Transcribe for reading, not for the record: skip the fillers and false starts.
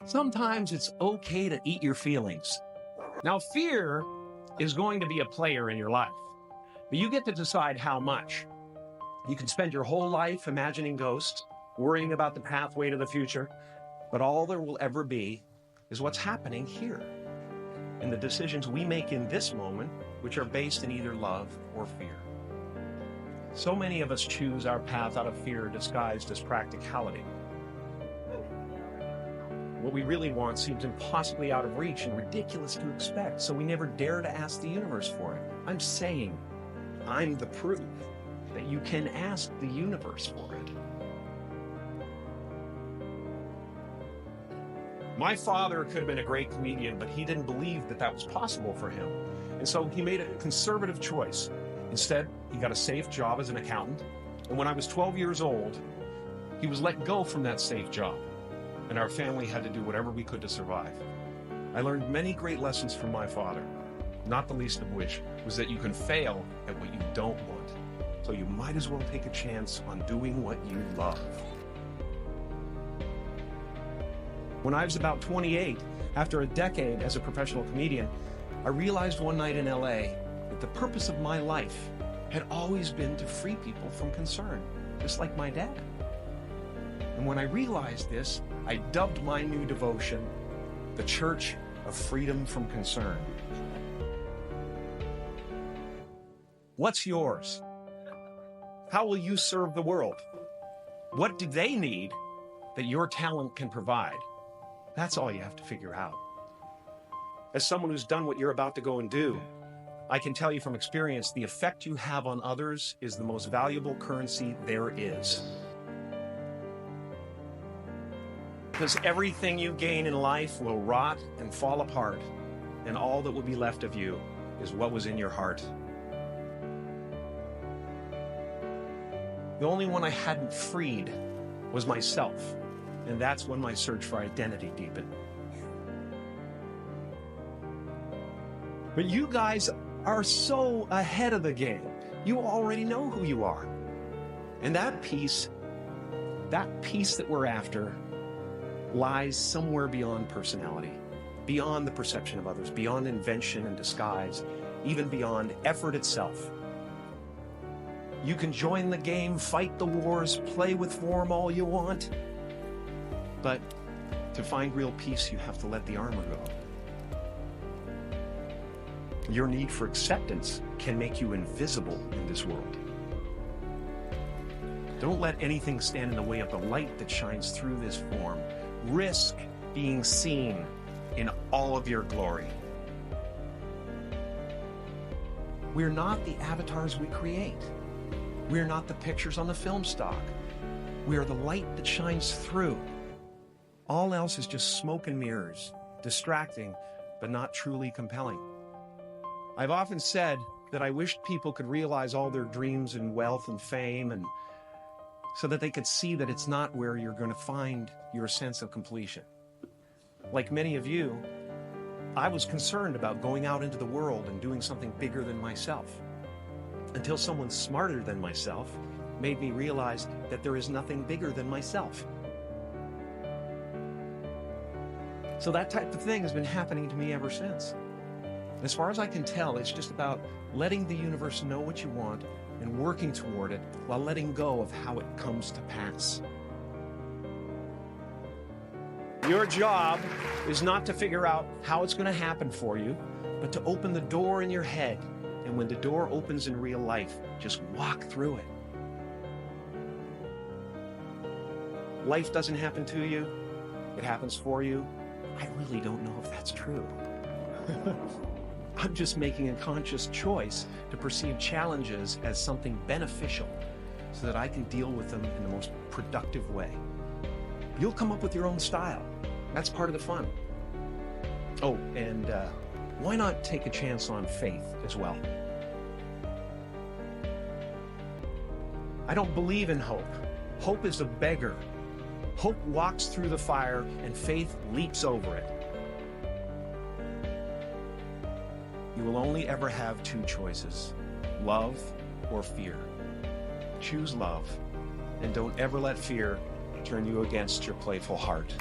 Sometimes it's okay to eat your feelings. Now, fear is going to be a player in your life, but you get to decide how much. You can spend your whole life imagining ghosts, worrying about the pathway to the future, but all there will ever be is what's happening here, and the decisions we make in this moment, which are based in either love or fear. So many of us choose our path out of fear disguised as practicality. What we really want seems impossibly out of reach and ridiculous to expect, so we never dare to ask the universe for it. I'm saying, I'm the proof that you can ask the universe for it. My father could have been a great comedian, but he didn't believe that that was possible for him. And so he made a conservative choice. Instead, he got a safe job as an accountant. And when I was 12 years old, he was let go from that safe job. And our family had to do whatever we could to survive. I learned many great lessons from my father, not the least of which was that you can fail at what you don't want. So you might as well take a chance on doing what you love. When I was about 28, after a decade as a professional comedian, I realized one night in LA that the purpose of my life had always been to free people from concern, just like my dad. And when I realized this, I dubbed my new devotion the Church of Freedom from Concern. What's yours? How will you serve the world? What do they need that your talent can provide? That's all you have to figure out. As someone who's done what you're about to go and do, I can tell you from experience, the effect you have on others is the most valuable currency there is. Because everything you gain in life will rot and fall apart, and all that will be left of you is what was in your heart. The only one I hadn't freed was myself, and that's when my search for identity deepened. But you guys are so ahead of the game. You already know who you are. And that peace that we're after, lies somewhere beyond personality, beyond the perception of others, beyond invention and disguise, even beyond effort itself. You can join the game, fight the wars, play with form all you want, but to find real peace, you have to let the armor go. Your need for acceptance can make you invisible in this world. Don't let anything stand in the way of the light that shines through this form. Risk being seen in all of your glory. We're not the avatars we create. We're not the pictures on the film stock. We are the light that shines through. All else is just smoke and mirrors, distracting, but not truly compelling. I've often said that I wished people could realize all their dreams and wealth and fame, and so that they could see that it's not where you're going to find your sense of completion. Like many of you, I was concerned about going out into the world and doing something bigger than myself, until someone smarter than myself made me realize that there is nothing bigger than myself. So that type of thing has been happening to me ever since. As far as I can tell, it's just about letting the universe know what you want and working toward it while letting go of how it comes to pass. Your job is not to figure out how it's going to happen for you, but to open the door in your head. And when the door opens in real life, just walk through it. Life doesn't happen to you, it happens for you. I really don't know if that's true. I'm just making a conscious choice to perceive challenges as something beneficial so that I can deal with them in the most productive way. You'll come up with your own style. That's part of the fun. Oh, and why not take a chance on faith as well? I don't believe in hope. Hope is a beggar. Hope walks through the fire and faith leaps over it. You will only ever have two choices, love or fear. Choose love, and don't ever let fear turn you against your playful heart.